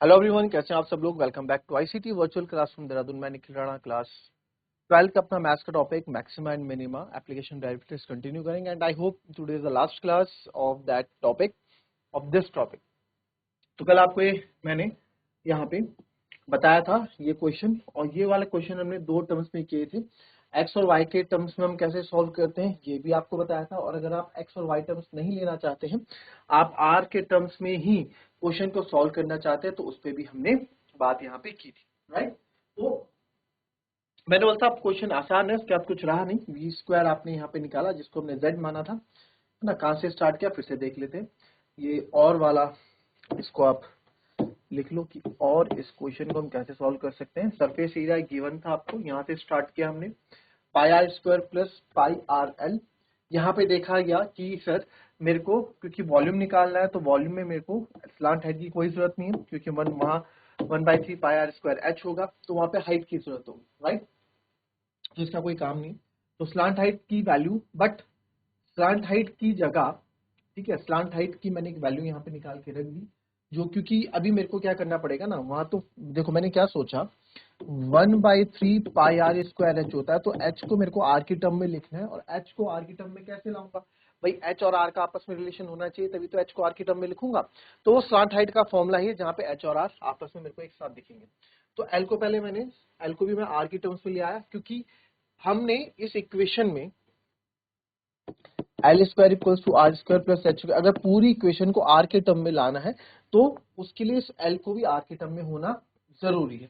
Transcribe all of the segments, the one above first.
Hello everyone, कैसे हैं आप सब लोग। Welcome back to ICT virtual classroom Dehradun. मैं निखिल राणा क्लास 12 का अपना मैथ्स का topic maxima and minima application derivatives continue करेंगे and I hope today is the last class of that topic of this topic. तो कल आपको ये मैंने यहाँ पे बताया था ये क्वेश्चन, और ये वाले क्वेश्चन हमने दो टर्म्स में किए थे। एक्स और वाई के टर्म्स में हम कैसे सॉल्व करते हैं ये भी आपको बताया था, और अगर आप एक्स और वाई टर्म्स नहीं लेना चाहते हैं, आप आर के टर्म्स में ही क्वेश्चन को सॉल्व करना चाहते हैं, तो उस पर भी हमने बात यहाँ पे की थी। राइट, तो मैंने बोला था क्वेश्चन आसान है, उसके बाद कुछ रहा नहीं। वी स्क्वायर आपने यहाँ पे निकाला जिसको हमने जेड माना था ना। कहाँ से स्टार्ट किया फिर से देख लेते हैं। ये और वाला इसको आप लिख लो कि और इस क्वेश्चन को हम कैसे सॉल्व कर सकते हैं। सरफेस एरिया गिवन था आपको, यहाँ से स्टार्ट किया हमने pi are square plus pi r l. यहाँ पे देखा गया कि सर मेरे को क्योंकि वॉल्यूम निकालना है, तो वॉल्यूम में मेरे को स्लांट हेड की कोई जरूरत नहीं है, क्योंकि वहाँ 1/3 पाई आर स्क्वायर एच होगा, तो वहाँ पे हाइट की जरूरत होगी। राइट, तो इसका कोई काम नहीं। तो स्लांट हाइट की वैल्यू, बट स्लांट हाइट की जगह, ठीक है, स्लांट हाइट की मैंने एक वैल्यू यहाँ पे निकाल के रख दी, जो क्योंकि अभी मेरे को क्या करना पड़ेगा ना, वहां तो देखो मैंने क्या सोचा, 1/3 पाई आर स्क्वायर एच होता है, तो एच को मेरे को आर की टर्म में लिखना है, और एच को आर की टर्म में कैसे लाऊंगा भाई, एच और आर का आपस में रिलेशन होना चाहिए, तभी तो एच को आर की टर्म में लिखूंगा। तो वो स्लांट हाइट का फॉर्मूला ही है जहां पे एच और आर आपस में मेरे को एक साथ दिखेंगे। तो एल को पहले मैंने, एल को भी मैं आर की टर्म्स में ले आया, क्योंकि हमने इस इक्वेशन में L square equals to R square plus H square, अगर पूरी इक्वेशन को आर के टर्म में लाना है तो उसके लिए इस एल को भी आर के टर्म में होना जरूरी है।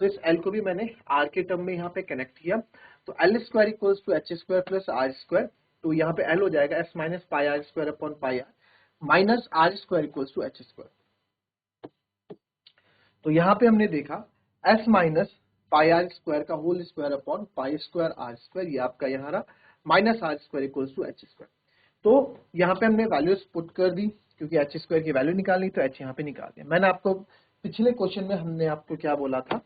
तो इस एल को भी मैंने आर के टर्म में यहाँ पे कनेक्ट किया। तो l square equals to h square plus r square, तो यहाँ पे एल हो जाएगा s minus pi are square upon pi r minus r square equals to h square. तो यहाँ पे हमने देखा s minus pi are square का whole square upon pi square are square, ये आपका यहाँ रहा, minus r square equals to h square. तो यहाँ पे हमने वैल्यूज पुट कर दी, क्योंकि एच स्क्वायर की वैल्यू निकालनी, तो एच यहाँ पे निकाल दिया। मैंने आपको पिछले क्वेश्चन में हमने आपको क्या बोला था,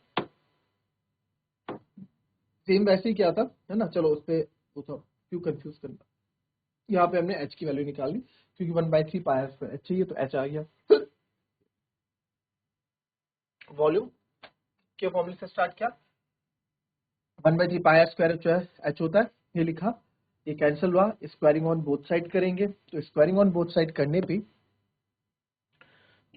सेम वैसे ही किया था, है ना। चलो उस पर क्यों कंफ्यूज करना, यहाँ पे हमने एच की वैल्यू निकाल ली, क्योंकि 1/3 पाई आर स्क्वायर एच चाहिए, तो एच आ गया। वॉल्यूम के फॉर्मूले से स्टार्ट किया, 1/3 पाई आर स्क्वायर जो है एच होता है, ये लिखा, ये कैंसिल हुआ, स्क्वायरिंग ऑन बोथ साइड करेंगे, तो स्क्वायरिंग ऑन बोथ साइड करने पे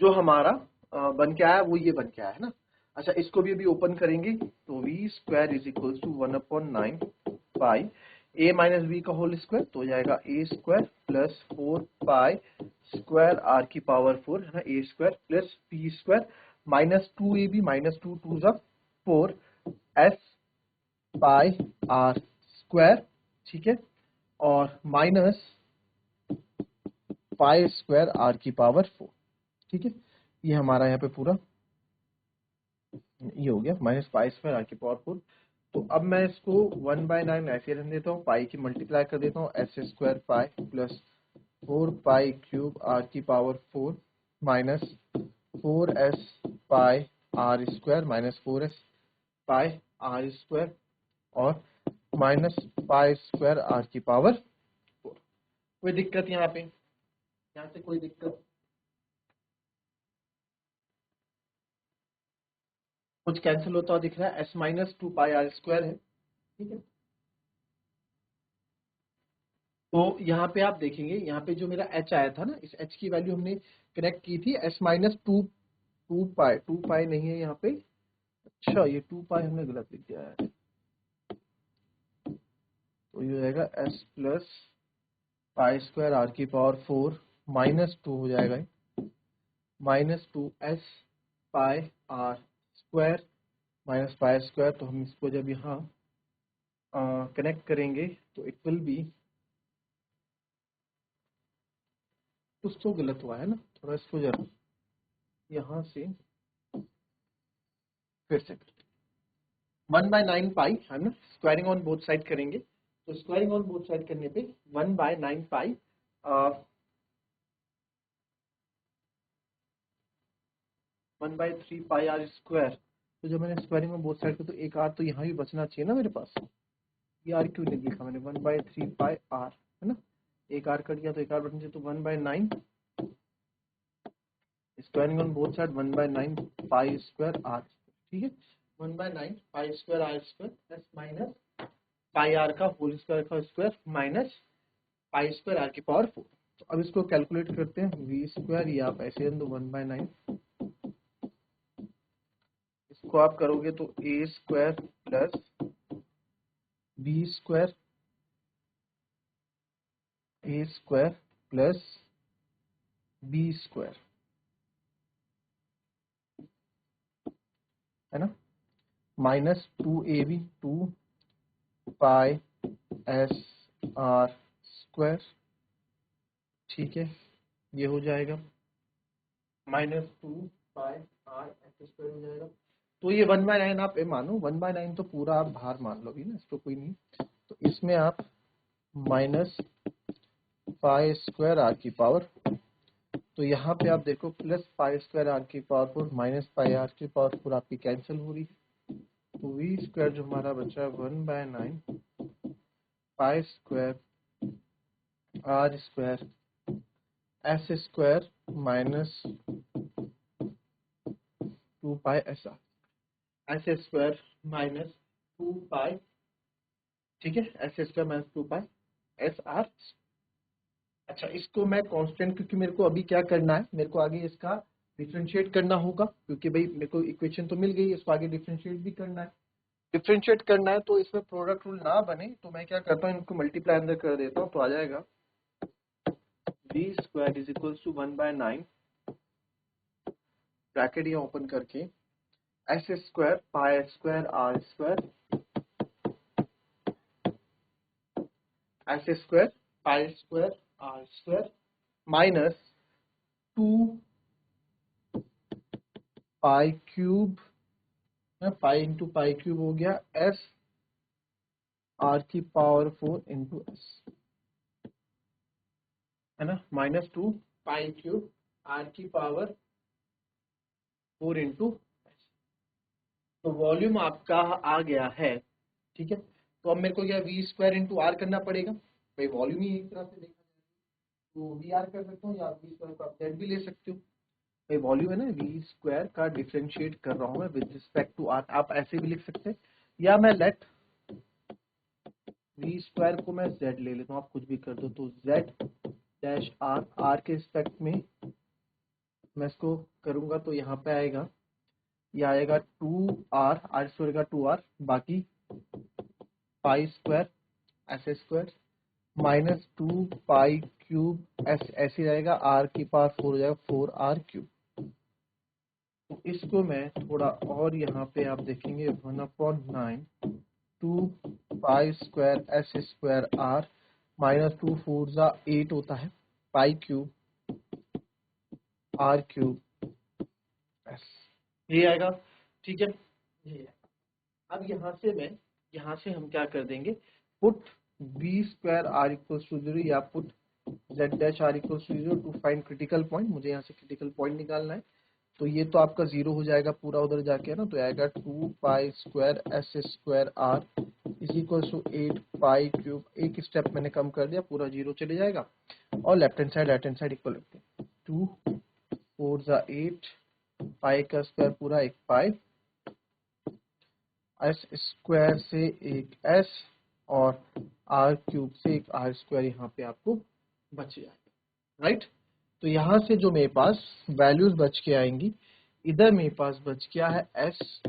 जो हमारा बन के आया वो ये बन के आया है ना। अच्छा, इसको भी अभी ओपन करेंगे, तो v square is equal to 1/9 pi a minus b का होल स्क्वायर, तो हो जाएगा a square plus 4 pi square are की पावर 4, है ना, a square plus b square minus 2ab minus 2 जा 4 एस पाई आर स्क्वायर, ठीक है, और माइनस पाई स्क्वायर आर की पावर 4, ठीक है। ये हमारा यहाँ पे पूरा ये हो गया, माइनस पाई स्क्वायर आर की पावर 4। तो अब मैं इसको 1/9 ऐसे रख देता हूँ, पाई की मल्टीप्लाई कर देता हूँ, s square pi plus 4 pi cube are की power 4 minus 4s pi are square minus 4s pi are square और माइनस पाई स्क्वायर आर की पावर 4। कोई दिक्कत यहाँ पे, यहाँ से कोई दिक्कत, कुछ कैंसिल होता हुआ दिख रहा है, S minus 2 pi are square है, ठीक है। तो यहाँ पे आप देखेंगे, यहाँ पे जो मेरा h आया था ना, इस h की वैल्यू हमने कनेक्ट की थी s माइनस 2 पाई नहीं है यहाँ पे, अच्छा ये 2 पाई हमने गलत लिख दिया है, तो ये हो जाएगा s plus pi square are की पावर 4 माइनस 2 हो जाएगा, minus 2s pi are square minus pi square. तो हम इसको जब यहाँ कनेक्ट करेंगे तो इट विल बी, कुछ तो गलत हुआ है ना, थोड़ा इसको जरा यहाँ से फिर से 1/9 पाई, है ना, स्क्वायरिंग ऑन बोथ साइड करेंगे, तो स्क्वायरिंग ऑन बोथ साइड करने पे 1/9 पाई 1/3 पाई आर स्क्वायर। तो जब मैंने स्क्वायरिंग ऑन बोथ साइड किया तो एक आर तो यहाँ भी बचना चाहिए ना मेरे पास, ये आर क्यों नहीं लिखा मैंने, 1/3 पाई आर, है ना, एक आर कट गया तो एक आर बचना चाहिए, तो 1/9 squaring on both side 1/9 pi square R, ठीक है, 1/9 pi square are square plus minus pi R का होल स्क्वायर का square minus pi square are की पावर 4। तो अब इसको कैलकुलेट करते हैं, वी स्क्वायर या आप ऐसे 1/9, इसको आप करोगे तो ए स्क्वायर प्लस बी स्क्वायर, ए स्क्वायर प्लस बी स्क्वायर, है ना, minus 2ab 2 pi S are square, ठीक है, ये हो जाएगा minus 2 pi are S square हो जाएगा। तो ये 1/9 आप ये मानो, 1/9 तो पूरा आप बाहर मान लो भी ना, इसको कोई नहीं, तो इसमें आप माइनस पाई स्क्वायर आर की पावर, तो यहाँ पे आप देखो प्लस पाई स्क्वायर आर की पावर 4 माइनस पाई आर की पावर 4 आपकी कैंसिल हो रही है। तो वी स्क्वायर जो हमारा बचा है 1/9 pi square are square S square minus 2 pi S R, S square minus 2 pi, ठीक है, S square minus 2 pi S R. अच्छा, इसको मैं कांस्टेंट, क्योंकि मेरे को अभी क्या करना है, मेरे को आगे इसका डिफरेंशिएट करना होगा, क्योंकि भाई मेरे को इक्वेशन तो मिल गई, इसको आगे डिफरेंशिएट भी करना है। डिफरेंशिएट करना है तो इसमें प्रोडक्ट रूल ना बने, तो मैं क्या करता हूँ, इनको मल्टीप्लाई अंदर कर देता हूँ, तो आ जाएगा B square is equal to 1/9 bracket ये ओपन करके S square pi square are square S square pi square are square minus 2 pi cube, pi into pi cube हो गया एस आर की पावर 4 इंटू एस, है ना, minus 2 pi cube are की power 4 into S. तो volume आपका आ गया है, ठीक है। तो अब मेरे को क्या वी स्क्वायर इंटू आर करना पड़ेगा, भाई वॉल्यूम ही एक तरह से देखा जाए तो वी आर कर सकता हूँ, या वी स्क्वायर को आप जेड भी ले सकते हो, भाई वॉल्यूम है ना, वी स्क्वायर का डिफरेंशिएट कर रहा हूँ मैं विद रिस्पेक्ट टू आर, आप ऐसे भी लिख सकते हैं, या मैं लेट वी स्क्वायर को मैं जेड ले लेता हूँ, आप कुछ भी कर दो, तो जेड डैश आर, आर के रिस्पेक्ट में मैं इसको करूंगा तो यहाँ पे आएगा, ये आएगा 2r, आर स्क्वायर का 2r, बाकी पाई square S square minus 2 pi cube S, ऐसे रहेगा, आर की पावर 4 हो जाएगा 4r क्यूब। तो इसको मैं थोड़ा और यहाँ पे आप देखेंगे 1/9 2 pi square S square R minus 2 4 8 होता है pi cube R cube S, ये आएगा, ठीक है, ये। अब यहाँ से हम क्या कर देंगे, put B square R equals to 0 या put Z dash R equals to 0 to find critical point, मुझे यहाँ से क्रिटिकल पॉइंट निकालना है। तो ये तो आपका 0 हो जाएगा पूरा उधर जाके, ना, तो आएगा 2 pi square S square R is equals to 8 pi cube, एक स्टेप मैंने कम कर दिया, पूरा 0 चले जाएगा, और left hand side right hand side equal रखते हैं, 2 4 8 पाई का स्क्वायर पूरा 1 पाई एस स्क्वायर से एक एस और आर क्यूब से एक आर स्क्वायर यहाँ पे आपको बच जाएगा, राइट। तो यहाँ से जो मेरे पास वैल्यूज बच के आएंगी, इधर मेरे पास बच गया है एस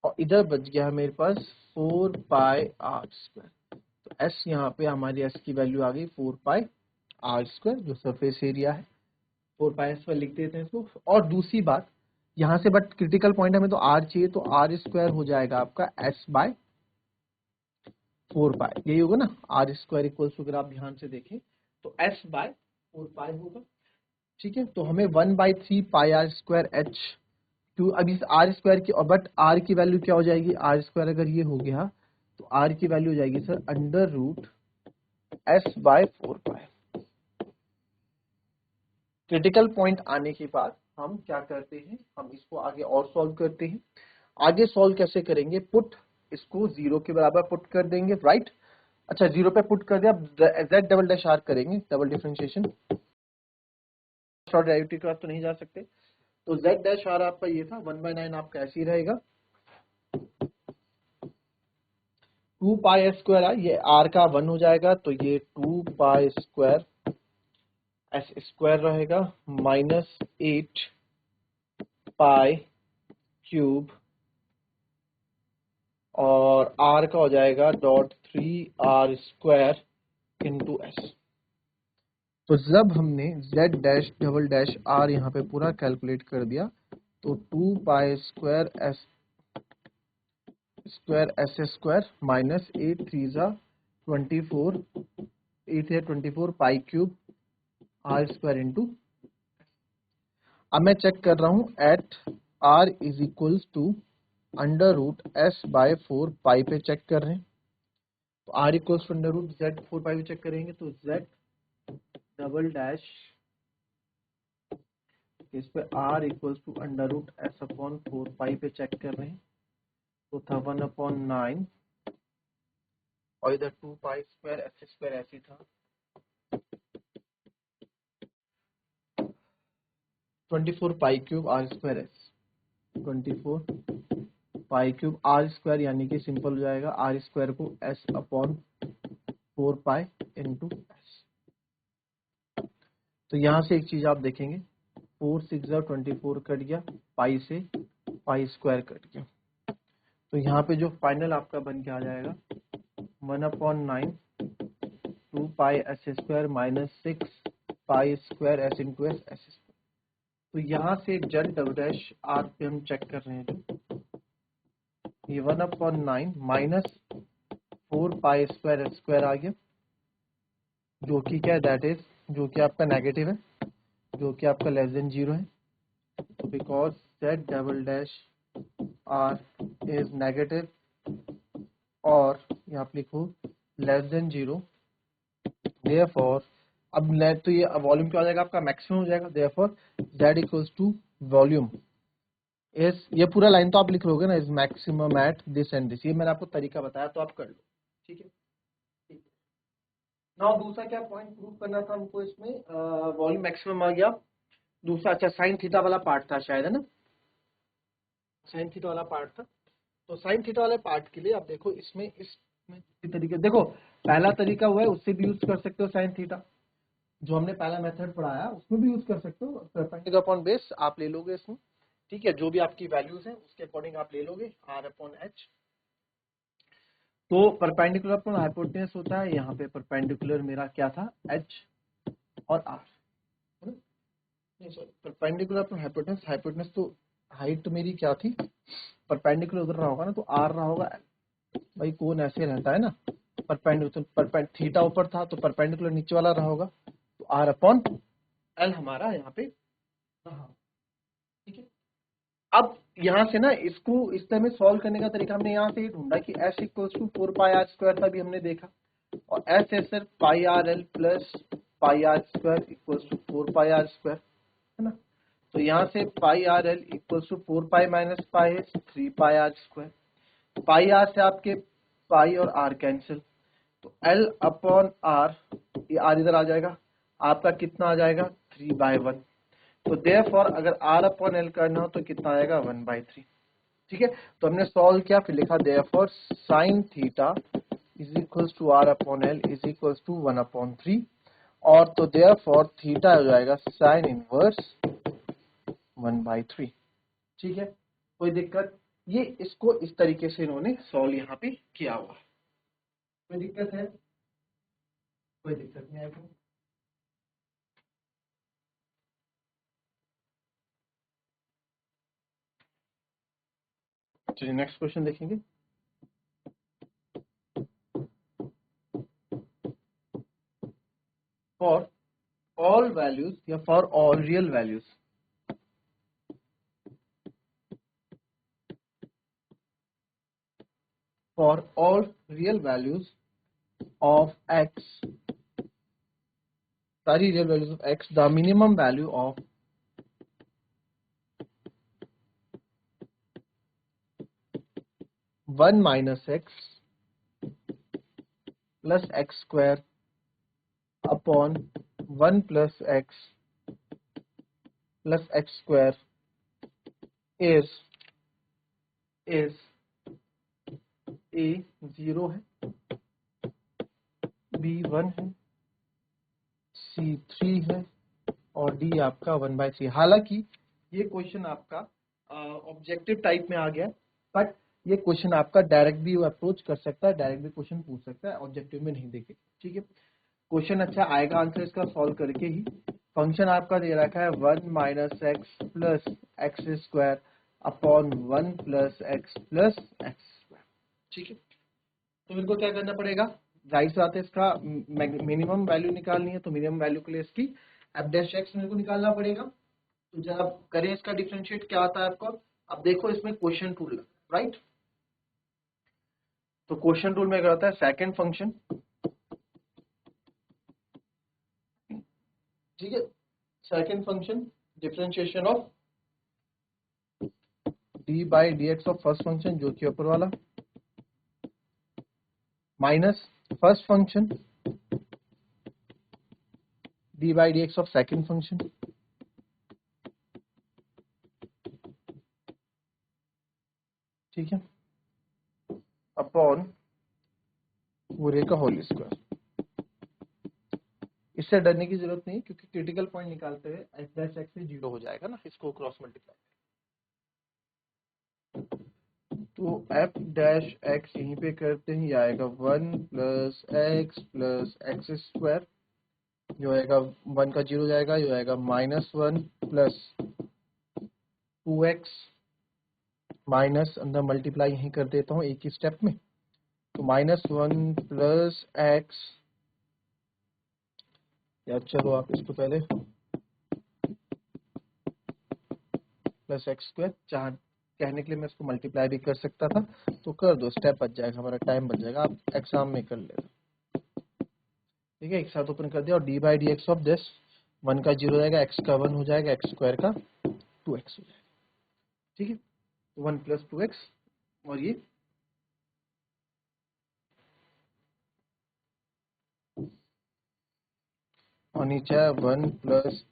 और इधर बच गया है मेरे पास 4 पाई आर स्क्वायर। तो एस यहाँ पे हमारी एस की वैल्यू आ गई 4 पाई आर स्क्वायर, जो सरफेस एरिया है 4 पाई स्क्वायर लिख देते हैं इसको। और दूसरी बात यहाँ से, बट क्रिटिकल पॉइंट हमें तो आर चाहिए, तो आर स्क्वायर हो जाएगा आपका एस बाय 4 पाई, यही होगा ना, आर स्क्वायर इक्वल्स, अगर आप ध्यान से देखें तो एस बाय 4 पाई होगा, ठीक है। तो हमें 1/3 पाई आर स्क्वायर एच क्यू, अब इस आर स्क्वायर की, और बट आर की वैल्यू क्या हो जाएगी, आर स्क्वायर अगर ये हो गया तो आर की वैल्यू हो जाएगी sir under root S by 4 pi. Critical point आने के बाद हम क्या करते हैं, हम इसको आगे और सॉल्व करते हैं। आगे सॉल्व कैसे करेंगे, पुट इसको 0 के बराबर पुट कर देंगे, राइट। अच्छा, 0 पे पुट कर दिया, जेड डबल डैश आर करेंगे, डबल डिफरेंशिएशन, शॉर्ट डेरिवेटिव के बाद तो नहीं जा सकते, तो z डैश आर आपका ये था, 1/9 आपका ऐसे ही रहेगा, 2 पाई स्क्वायर आर, ये r का 1 हो जाएगा तो ये 2 पाई स्क्वायर एस स्क्वायर रहेगा माइनस 8 पाई क्यूब और r का हो जाएगा .3r स्क्वायर इंटू एस। तो जब हमने z dash double dash r यहाँ पे पूरा कैलकुलेट कर दिया तो 2 pi square S square minus 8 3 जा 24, 8 है 24 pi cube r square into. अब मैं चेक कर रहा हूँ at r is equals to under root S by 4 pi पे चेक कर रहे हैं, तो r equals to under root z 4 pi पे चेक करेंगे तो z डबल डैश इस पे r equals to under root S upon 4 pi पे चेक कर रहे हैं, तो था 1/9 और इधर 2 पाई स्क्वायर एस स्क्वायर ऐसी था 24 pi cube r square S, 24 pi cube r square यानी कि सिंपल हो जाएगा r स्क्वायर को s upon 4 pi into S. तो यहाँ से एक चीज आप देखेंगे 4 6 24 कट गया, पाई से पाई स्क्वायर कट गया, तो यहाँ पे जो फाइनल आपका बन के आ जाएगा 1/9 2 pi s square minus 6 pi square s into s s square. तो यहाँ से z डबल डैश r पे हम चेक कर रहे हैं, जो ये 1/9 minus 4 pi square S square आ गया, जो कि क्या है दैट इज, जो कि आपका नेगेटिव है, जो कि आपका लेस देन 0 है, तो because z double dash r is negative और यहाँ पे लिखो लेस देन 0, देयरफॉर अब तो ये वॉल्यूम क्या हो जाएगा आपका मैक्सिमम हो जाएगा, therefore z equals to volume is, ये पूरा लाइन तो आप लिख लोगे ना, is maximum at this and this, ये मैंने आपको तरीका बताया तो आप कर लो, ठीक है। नाउ दूसरा क्या पॉइंट प्रूव करना था हमको, इसमें वॉल्यूम मैक्सिमम आ गया, दूसरा अच्छा साइन थीटा वाला पार्ट था शायद, है ना, साइन थीटा वाला पार्ट था, तो साइन थीटा वाले पार्ट के लिए आप देखो इसमें इस तरीके, देखो पहला तरीका हुआ है उससे भी यूज कर सकते हो, साइन थीटा जो हमने पहला मेथड पढ़ाया उसमें भी यूज कर सकते हो, परपेंडिकुलर अपॉन बेस आप ले लोगे इसमें, ठीक है, जो भी आपकी वैल्यूज हैं उसके अकॉर्डिंग आप ले लोगे r अपॉन एच। तो परपेंडिकुलर अपॉन हाइपोटेनस होता है, यहाँ पे परपेंडिकुलर मेरा क्या था h और r, है ना, नहीं sorry perpendicular upon hypotenuse, hypotenuse तो हाइट मेरी क्या थी, परपेंडिकुलर उधर रहा होगा ना, तो r रहा होगा, भाई कौन ऐसे रहता है ना, परपेंडिकुलर थीटा ऊपर था तो परपेंडिकुलर नीचे वाला रहा होगा, तो r अपॉन एल हमारा यहाँ पे रहा, ठीक है। अब यहाँ से ना इसको इस तरह में सॉल्व करने का तरीका हमने यहाँ से ही ढूंढा कि s equals to 4 pi are square था भी हमने देखा, और s है सर pi r l plus pi are square equals to 4 pi are square, है ना, तो यहाँ से pi r l equals to 4 pi minus pi 3 pi are square, pi r से आपके पाई और आर कैंसिल, तो एल अपॉन आर, ये आर इधर आ जाएगा, आपका कितना आ जाएगा 3/1, तो देयरफॉर अगर r अपॉन एल करना हो तो कितना आएगा 1/3, ठीक है। तो हमने सॉल्व किया, फिर लिखा therefore sine theta is equals to r upon L is equals to 1/3, और तो देयरफॉर थीटा हो जाएगा साइन इनवर्स 1/3, ठीक है, कोई दिक्कत, ये इसको इस तरीके से इन्होंने सॉल्व यहाँ पे किया हुआ, कोई दिक्कत है, कोई दिक्कत नहीं आएगी। चलिए नेक्स्ट क्वेश्चन देखेंगे, फॉर ऑल वैल्यूज या for all real values, for all real values of x, सारी real values of x, the minimum value of one minus x plus x square upon 1 plus x plus x square is a 0 है, B 1 है, सी 3 है और D आपका 1/3। हालांकि ये question आपका objective type में आ गया, बट ये क्वेश्चन आपका डायरेक्ट भी अप्रोच कर सकता है, डायरेक्ट भी क्वेश्चन पूछ सकता है, ऑब्जेक्टिव में नहीं देखे। ठीक है, क्वेश्चन अच्छा आएगा आंसर इसका सॉल्व करके ही। फंक्शन आपका दे रखा है 1 minus x plus x square upon 1 plus x plus x square. ठीक है, तो इनको क्या करना पड़ेगा, जाहिर सी बात है इसका मिनिमम वैल्यू निकालनी है, तो मिनिमम वैल्यू के लिए इसकी एफ डैश एक्स मेरे को निकालना पड़ेगा। तो जब आप करें इसका डिफरेंशिएट क्या आता है आपको, अब देखो इसमें क्वेश्चन टूल राइट, तो क्वेश्चन टूल में क्या होता है, सेकंड फंक्शन, ठीक है, second function differentiation of D by D x of first function जो कि ऊपर वाला, minus first function D by D x of second function, ठीक है, अपॉन पूरे का होल स्क्वायर। इससे डरने की जरूरत नहीं क्योंकि क्रिटिकल पॉइंट निकालते हुए एफ डैश एक्स से 0 हो जाएगा ना, इसको क्रॉस मल्टीप्लाई। तो एफ डैश एक्स यहीं पे करते हैं, ये आएगा 1 प्लस एक्स स्क्वायर, जो आएगा 1 का 0 जाएगा, ये आएगा -1 प्लस 2x माइनस अंदर मल्टीप्लाई यहीं कर देता हूँ एक ही स्टेप में, तो -1 प्लस एक्स, या चलो आप इसको पहले प्लस एक्स स्क्वायर, जहाँ कहने के लिए मैं इसको मल्टीप्लाई भी कर सकता था, तो कर दो, स्टेप बच जाएगा हमारा, टाइम बच जाएगा, आप एग्जाम में कर लेना। ठीक है, एक साथ ओपन कर दिया और D by D x of this, 1 का 0 जाएगा, एक्स का 1 हो जाएगा, एक्स स्क्वायर का 2x हो जाएगा। ठीक है, 1 प्लस 2x और ये और नीचे है 1 प्लस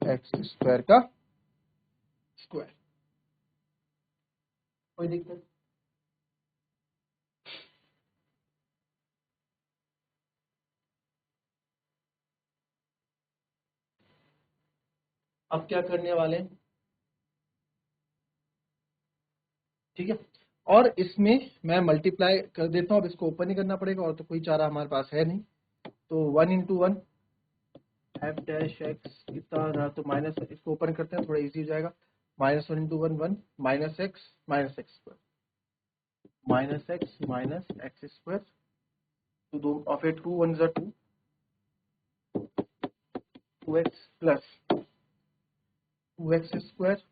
एक्स स्क्वायर का स्क्वायर। कोई दिक्कत? अब क्या करने वाले हैं, ठीक है, और इसमें मैं मल्टीप्लाई कर देता हूँ, अब इसको ओपन ही करना पड़ेगा और तो कोई चारा हमारे पास है नहीं, तो 1 इंटू 1 एफ डैश एक्स कितना रहा, तो माइनस, इसको ओपन करते हैं थोड़ा इजी हो जाएगा, -1 into 1 1 minus x square minus x square, तो दो और फिर 2 1 2 2x plus 2x square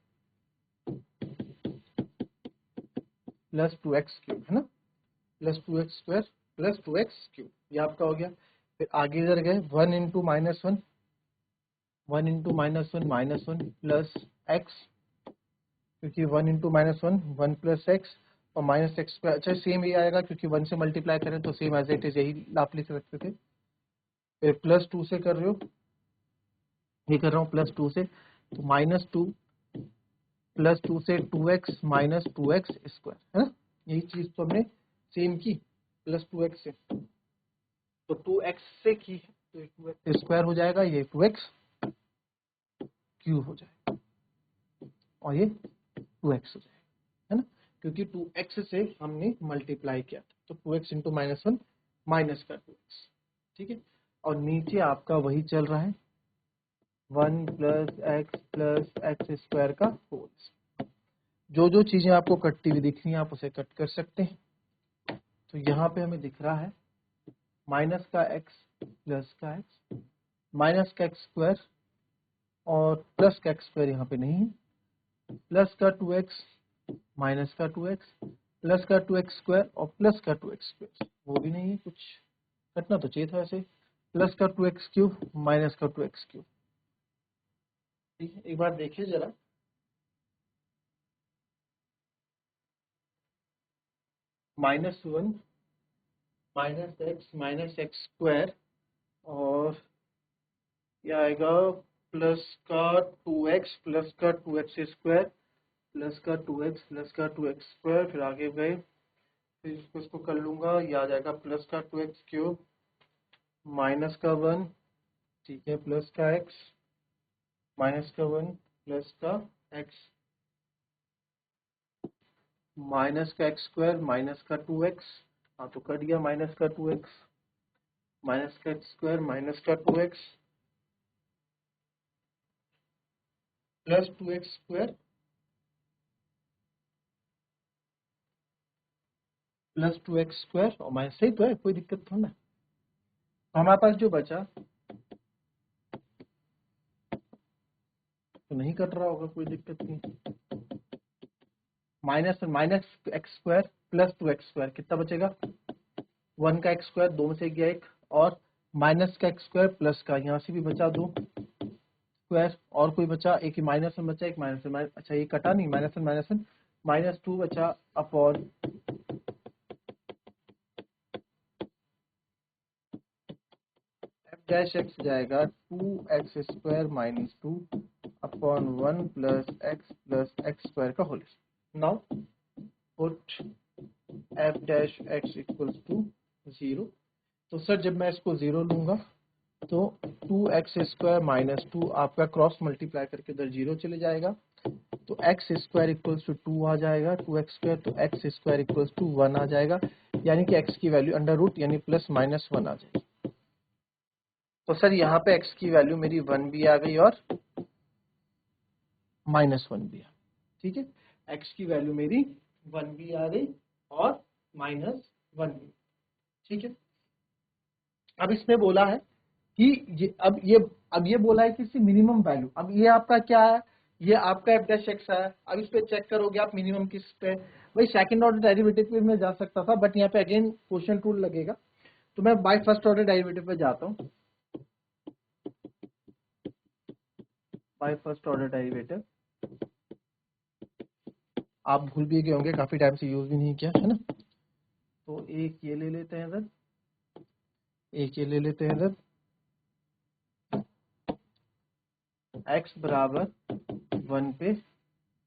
plus 2x cube, है ना, plus 2x square plus 2x cube, ये आपका हो गया। फिर आगे इधर गए 1 इंटू -1 1 इंटू -1 प्लस एक्स, क्योंकि 1 इंटू -1 1 प्लस एक्स और माइनस एक्स स्क्वायर, अच्छा सेम ही आएगा क्योंकि 1 से मल्टीप्लाई करें तो सेम एज इट इज यही आप लिख सकते थे। फिर +2 से कर रहे हो, ये कर रहा हूँ +2 से, तो -2 +2 से 2x माइनस 2x स्क्वायर, है ना, यही चीज तो हमने सेम की +2x से, तो 2x से की है तो 2x स्क्वायर हो जाएगा, ये 2x क्यूब हो जाएगा और ये 2x हो जाएगा, है ना, क्योंकि 2x से हमने मल्टीप्लाई किया था, तो 2x इंटू -1 माइनस का 2x, ठीक है, और नीचे आपका वही चल रहा है 1 प्लस एक्स स्क्वायर का होल। जो जो चीजें आपको कटती हुई दिख रही हैं आप उसे कट कर सकते हैं, तो यहाँ पे हमें दिख रहा है माइनस का x प्लस का x, माइनस का एक्स स्क्वायर और प्लस का एक्स स्क्वायर यहाँ पे नहीं है, प्लस का 2x माइनस का 2x प्लस का 2x स्क्वायर और प्लस का 2x स्क्वायर, वो भी नहीं है, कुछ कटना तो चाहिए था ऐसे, प्लस का 2x क्यूब माइनस का 2x क्यूब। ठीक है, एक बार देखिए जरा, -1 माइनस एक्स स्क्वायर और ये आएगा प्लस का 2x प्लस का 2x स्क्वायर प्लस का 2x प्लस का 2x स्क्वायर, फिर आगे गए, फिर इसको कर लूंगा, ये आ जाएगा प्लस का 2x क्यूब माइनस का 1, ठीक है, प्लस का x माइनस का 1 प्लस का x माइनस का x स्क्वायर माइनस का 2x, हाँ तो कट गया, माइनस का 2x माइनस का x स्क्वायर माइनस का 2x plus 2x square plus 2x square और माइनस, सही तो है, कोई दिक्कत थोड़ा ना। तो हमारे पास जो बचा तो नहीं कट रहा होगा, कोई दिक्कत नहीं। Minus minus x square plus 2x square कितना बचेगा, 1 का एक्स स्क्वायर, 2 में से गया 1, और माइनस का एक्स स्क्वायर प्लस का, यहाँ से भी बचा 2 स्क्वायर, और कोई बचा एक ही, माइनस 1 बचा, एक माइनस 1, अच्छा ये कटा नहीं, माइनस 1 माइनस 1 माइनस 2 बचा अपॉन एफ डैश एक्स जाएगा 2x square minus 2 upon 1 plus x square का whole. Now put f dash x equals to 0। तो सर जब मैं इसको 0 लूंगा तो 2x स्क्वायर माइनस 2 आपका क्रॉस मल्टीप्लाई करके इधर 0 चले जाएगा, तो एक्स स्क्वायर इक्वल्स टू 2 आ जाएगा, 2x स्क्वायर, तो एक्स स्क्वायर इक्वल्स टू 1 आ जाएगा, यानी कि x की वैल्यू अंडर रूट यानी प्लस माइनस 1 आ जाएगी। तो सर यहाँ पे x की वैल्यू मेरी 1 भी आ गई और माइनस 1 भी आ, ठीक है, x की वैल्यू मेरी 1 भी आ गई और माइनस 1 भी, ठीक है। अब इसमें बोला है कि ये बोला है कि इसकी मिनिमम वैल्यू, अब ये आपका क्या है, ये आपका एफ डैश एक्स है। अब इस पे चेक करोगे आप मिनिमम किस पे, वही सेकंड ऑर्डर डेरिवेटिव पे मैं जा सकता था, बट यहाँ पे अगेन क्वेश्चन टूल लगेगा, तो मैं बाय फर्स्ट ऑर्डर डेरिवेटिव पे जाता हूँ। बाय फर्स्ट ऑर्डर डेरिवेटिव आप भूल भी गए होंगे, काफी टाइम से यूज भी नहीं किया है ना। तो एक ये ले लेते हैं इधर, एक ये ले लेते हैं इधर, x बराबर 1 पे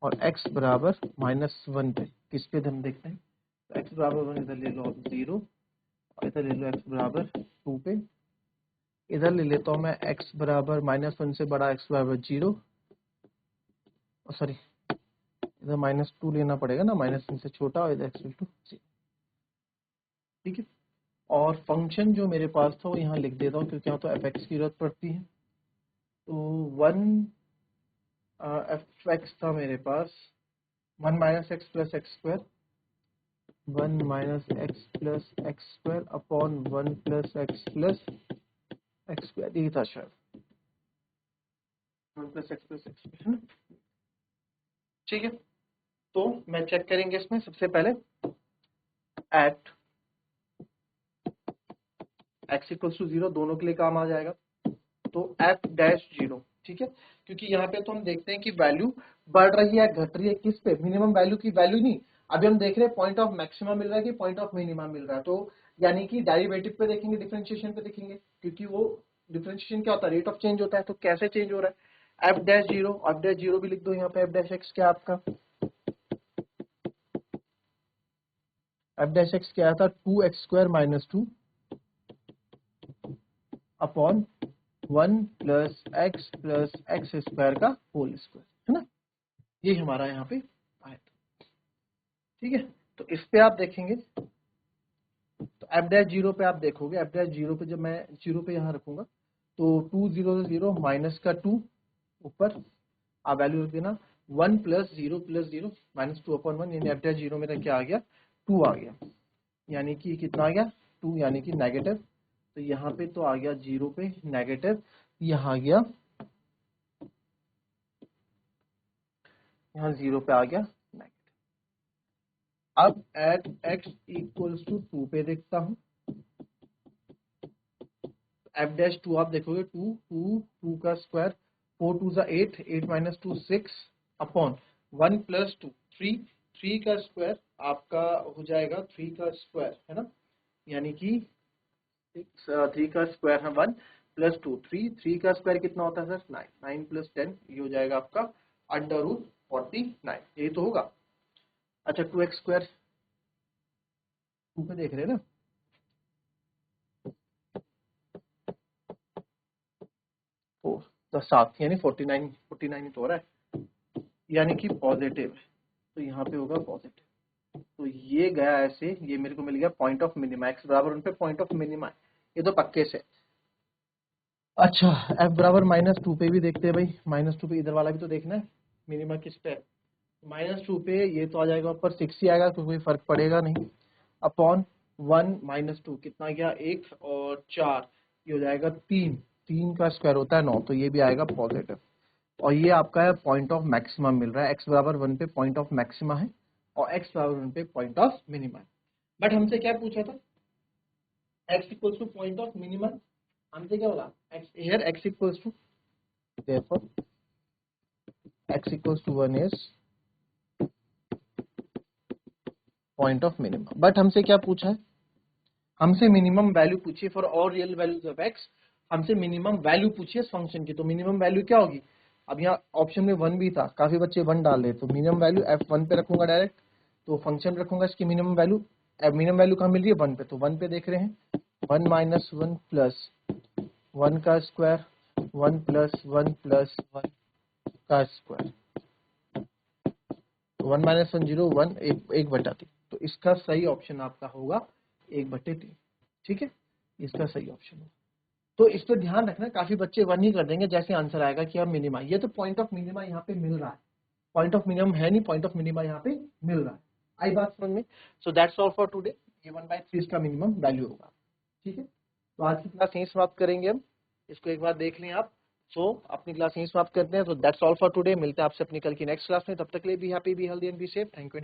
और x बराबर माइनस 1 पे, किस पे हम देखते हैं, तो x बराबर 1 इधर ले लो 0 और इधर ले लो x बराबर 2 पे, इधर ले लेता हूँ मैं x बराबर माइनस 1 से बड़ा x बराबर 0, सॉरी इधर माइनस 2 लेना पड़ेगा ना, माइनस 1 से छोटा, और इधर x इक्वल टू 0, ठीक है। और फंक्शन जो मेरे पास था वो यहाँ लिख देता हूँ, क्योंकि यहाँ तो एफ एक्स की जरूरत पड़ती है। तो 1 एफ एक्स था मेरे पास 1 minus x plus x square, 1 minus x plus x square upon 1 plus x square, यही था शायद 1 प्लस एक्स स्क्वायर, है ना, ठीक है। तो मैं चेक करेंगे इसमें सबसे पहले एट एक्स इक्वल्स टू 0, दोनों के लिए काम आ जाएगा, तो एफ डैश 0, ठीक है, क्योंकि यहाँ पे तो हम देखते हैं कि वैल्यू बढ़ रही है घट रही है, किस पे, मिनिमम वैल्यू की वैल्यू नहीं, अभी हम देख रहे हैं पॉइंट ऑफ मैक्सिमम मिल रहा है कि पॉइंट ऑफ मिनिमम मिल रहा है, तो यानी कि डेरिवेटिव पे देखेंगे, डिफरेंशिएशन पे देखेंगे, क्योंकि वो डिफरेंशिएशन क्या होता है, रेट ऑफ चेंज होता है, तो कैसे चेंज हो रहा है, एफ डैश 0, एफ डैश 0 भी लिख दो यहाँ पे, एफ डैश एक्स क्या आपका, एफ डैश एक्स क्या था 2x square minus 2 upon 1 plus x square का होल स्क्वायर, है ना, ये हमारा यहाँ पे आया था, ठीक है। तो इस पे आप देखेंगे, तो एफ डैश 0 पे आप देखोगे, एफ डैश 0 पे जब मैं 0 पे यहाँ रखूंगा तो 2 0 0 माइनस का 2 ऊपर आप वैल्यू रख देना, 1 प्लस 0 माइनस 2 अपॉन 1, यानी एफ डैश 0 मेरा क्या आ गया, 2 आ गया, यानी कि कितना आ गया 2, यानी कि नेगेटिव, तो यहाँ पे तो आ गया 0 पे नेगेटिव, यहाँ आ गया, यहाँ 0 पे आ गया नेगेटिव। अब एट x इक्वल्स टू 2 पे देखता हूँ, एफ डैश 2 आप देखोगे 2 का स्क्वायर, 4 2 जा 8, 8 माइनस 2 6 अपॉन 1 प्लस 2 3, 3 का स्क्वायर आपका हो जाएगा 3 का स्क्वायर, है ना, यानी कि 3 का स्क्वायर है 1 प्लस 2 3 का स्क्वायर कितना होता है सर 9 9 प्लस 10 ये हो जाएगा आपका अंडर रूट 49 यही तो होगा। अच्छा 2x स्क्वायर 2 पे देख रहे हैं ना 7 यानी 49 ही तो हो रहा है यानी कि पॉजिटिव है तो यहाँ पे होगा पॉजिटिव। तो ये गया ऐसे ये मेरे को मिल गया पॉइंट ऑफ मिनिमा x बराबर उन पे पॉइंट ऑफ मिनिमा ये तो पक्के से। अच्छा f बराबर -2 पे भी देखते हैं भाई -2 पे इधर वाला भी तो देखना है मिनिमा किस पे है -2 पे ये तो आ जाएगा ऊपर 6 ही आएगा तो कोई फर्क पड़ेगा नहीं अपॉन 1 -2 कितना गया 1 और 4 ये हो जाएगा 3 का स्क्वायर होता है 9 तो ये भी आएगा पॉजिटिव और ये आपका है पॉइंट ऑफ मैक्सिमम मिल रहा है x बराबर 1 पे पॉइंट ऑफ मैक्सिमा है और x बराबर 1 पे पॉइंट ऑफ मिनिमा है। बट हमसे क्या पूछा था x equals to point of minima हमसे क्या बोला x here x equals to therefore x equals to 1 is point of minima. But हमसे क्या पूछा है हमसे मिनिमम वैल्यू पूछिए for all real values of x हमसे मिनिमम वैल्यू पूछिए इस फंक्शन की तो मिनिमम वैल्यू क्या होगी। अब यहाँ ऑप्शन में 1 भी था काफी बच्चे 1 डाल रहे तो मिनिमम वैल्यू f1 पे रखूंगा डायरेक्ट तो फंक्शन रखूंगा इसकी मिनिमम वैल्यू कहाँ मिल रही है 1 पे तो 1 पे देख रहे हैं 1 - 1 प्लस 1 का स्क्वायर 1 प्लस 1 प्लस 1 का स्क्वायर 1 - 1 0 1 1/3 तो इसका सही ऑप्शन आपका होगा 1/3 ठीक है इसका सही ऑप्शन होगा। तो इस पर ध्यान रखना काफी बच्चे 1 ही कर देंगे जैसे आंसर आएगा कि अब मिनिमा ये तो पॉइंट ऑफ मिनिमा यहाँ पे मिल रहा है पॉइंट ऑफ मिनिमम है नहीं पॉइंट ऑफ मिनिमा यहाँ पे मिल रहा है आई बात समझ में। So that's all for today ये 1/3 इसका मिनिमम वैल्यू होगा ठीक है। तो आज की क्लास यहीं समाप्त करेंगे हम इसको एक बार देख लें आप। सो अपनी क्लास यहीं समाप्त करते हैं। तो दैट्स ऑल फॉर टुडे मिलते हैं आपसे अपनी कल की नेक्स्ट क्लास में तब तक के लिए be happy be healthy and be safe thank you.